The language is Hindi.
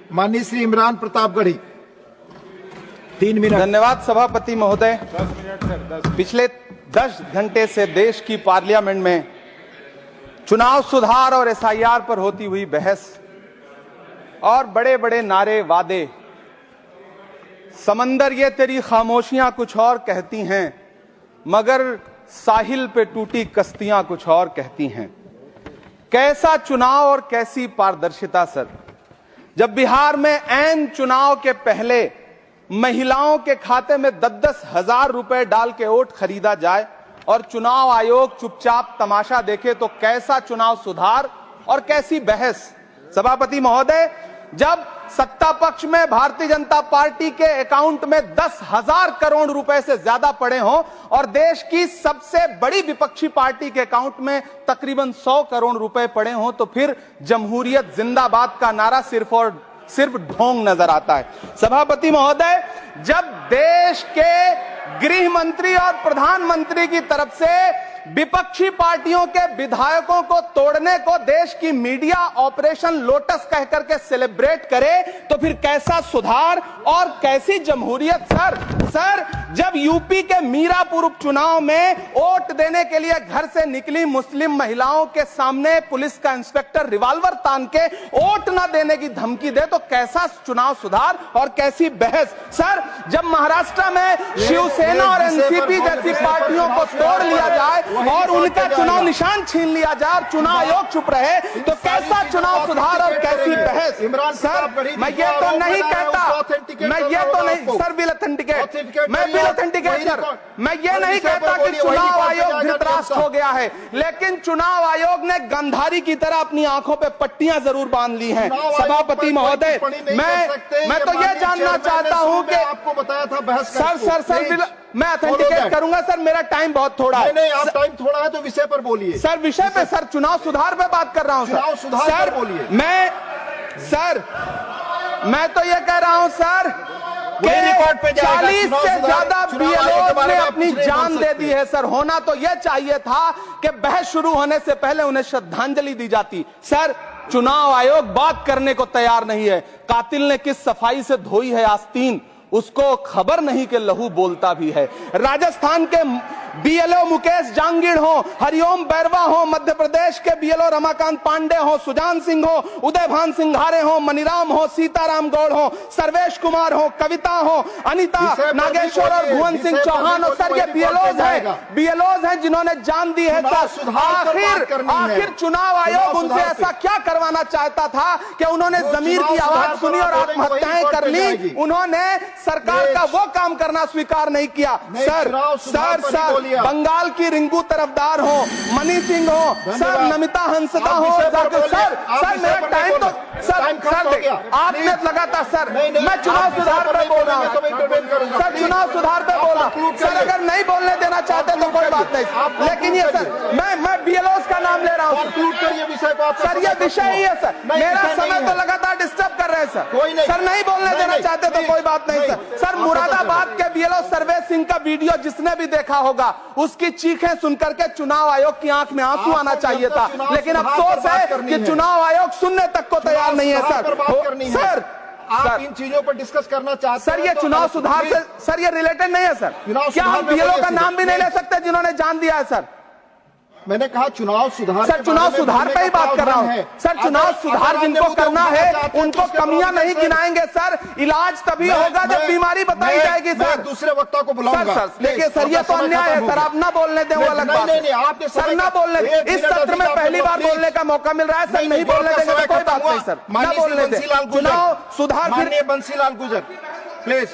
माननीय श्री इमरान प्रतापगढ़ी, 3 मिनट। धन्यवाद सभापति महोदय। पिछले 10 घंटे से देश की पार्लियामेंट में चुनाव सुधार और एसआईआर पर होती हुई बहस और बड़े बड़े नारे, वादे, समंदर ये तेरी खामोशियां कुछ और कहती हैं, मगर साहिल पे टूटी कश्तियां कुछ और कहती हैं। कैसा चुनाव और कैसी पारदर्शिता सर। जब बिहार में ऐन चुनाव के पहले महिलाओं के खाते में 10-10 हजार रुपए डाल के वोट खरीदा जाए और चुनाव आयोग चुपचाप तमाशा देखे, तो कैसा चुनाव सुधार और कैसी बहस। सभापति महोदय, जब सत्ता पक्ष में भारतीय जनता पार्टी के अकाउंट में 10,000 करोड़ रुपए से ज्यादा पड़े हों और देश की सबसे बड़ी विपक्षी पार्टी के अकाउंट में तकरीबन 100 करोड़ रुपए पड़े हों, तो फिर जमहूरियत जिंदाबाद का नारा सिर्फ ढोंग नजर आता है। सभापति महोदय, जब देश के गृह मंत्री और प्रधानमंत्री की तरफ से विपक्षी पार्टियों के विधायकों को तोड़ने को देश की मीडिया ऑपरेशन लोटस कहकर के सेलिब्रेट करे, तो फिर कैसा सुधार और कैसी जमहूरियत सर। जब यूपी के मीरापुर उपचुनाव में वोट देने के लिए घर से निकली मुस्लिम महिलाओं के सामने पुलिस का इंस्पेक्टर रिवॉल्वर तान के वोट न देने की धमकी दे, तो कैसा चुनाव सुधार और कैसी बहस सर। जब महाराष्ट्र में शिवसेना और एनसीपी जैसी पार्टियों को तोड़ लिया जाए और उनका चुनाव निशान छीन लिया जाए और चुनाव आयोग चुप रहे, तो कैसा चुनाव सुधार और कैसी बहस सर। मैं ये तो नहीं कहता, मैं ये तो नहीं सर, बिल ऑथेंटिकेट, मैं बिल ऑथेंटिकेट सर, मैं ये नहीं कहता कि चुनाव आयोग धृतराष्ट्र हो गया है, लेकिन चुनाव आयोग ने गंधारी की तरह अपनी आंखों पे पट्टियां जरूर बांध ली हैं। सभापति महोदय, मैं तो ये जानना चाहता हूं कि आपको बताया था बहस सर मैं ऑथेंटिकेट करूंगा सर, मेरा टाइम बहुत थोड़ा है। नहीं, आप टाइम थोड़ा है तो विषय पर बोलिए सर। विषय पे सर, चुनाव सुधार पे बात कर रहा हूं चुनाव सुधार सर। बोलिए। मैं तो ये कह रहा हूं सर कि 40 से ज्यादा बीएलओ ने अपनी जान दे दी है सर। होना तो यह चाहिए था कि बहस शुरू होने से पहले उन्हें श्रद्धांजलि दी जाती। सर, चुनाव आयोग बात करने को तैयार नहीं है। कातिल ने किस सफाई से धोई है आस्तीन, उसको खबर नहीं कि लहू बोलता भी है। राजस्थान के बीएलओ मुकेश जांगीड़ हो, हरिओम बैरवा हो, मध्य प्रदेश के बीएलओ रमाकांत पांडे हो, सुजान सिंह हो, उदयभान सिंघारे हो, मनीराम हो, सीताराम गौड़ हो, सर्वेश कुमार हो, कविता हो, अनिता नागेश्वर और भुवन सिंह चौहान हो। सर, ये बीएलओज हैं जिन्होंने जान दी है सर। आखिर चुनाव आयोग उनसे ऐसा क्या करवाना चाहता था कि उन्होंने जमीर की आवाज सुनी और आत्महत्याएं कर ली। उन्होंने सरकार का वो काम करना स्वीकार नहीं किया। सर बंगाल की रिंकू तरफदार हो, मनी सिंह हो, सर नमिता हंसदा हो, सर मेरा टाइम तो सर आपने लगातार सर, मैं चुनाव सुधार पर बोल रहा हूँ सर, चुनाव सुधार पर बोल रहा हूँ सर। अगर नहीं बोलने देना चाहते तो कोई बात नहीं, लेकिन ये सर मैं बीएलओस का नाम ले रहा हूँ सर। ये विषय ही है सर, मेरा समय तो लगातार डिस्टर्ब कर रहे हैं सर। नहीं बोलने देना चाहते तो कोई बात नहीं सर। मुरादाबाद के बीएलओ सर्वेश सिंह का वीडियो जिसने भी देखा होगा, उसकी चीखें सुनकर के चुनाव आयोग की आंख में आंसू आना चाहिए था, लेकिन अफसोस है कि चुनाव आयोग सुनने तक को तैयार नहीं है सर। आप इन चीजों पर डिस्कस करना चाहते हैं सर। ये चुनाव सुधार से सर ये रिलेटेड नहीं है सर। क्या हम बीएलओ का नाम भी नहीं ले सकते जिन्होंने जान दिया है सर? मैंने कहा चुनाव सुधार, सर चुनाव सुधार पे ही बात कर रहा हूँ सर। चुनाव सुधार जिनको करना है उनको कमियां नहीं गिनाएंगे सर। इलाज तभी होगा जब बीमारी बताई जाएगी सर। दूसरे वक्ता को बुलाऊंगा सर। देखिए सर, ये तो अन्याय है सर, आप ना बोलने दें वो अलग बात है सर। ना बोलने, इस सत्र में पहली बार बोलने का मौका मिल रहा है सर, नहीं बोलने देंगे तो कोई बात नहीं सर, ना बोलने दें। चुनाव सुधार। बंसीलाल गुजर प्लीज।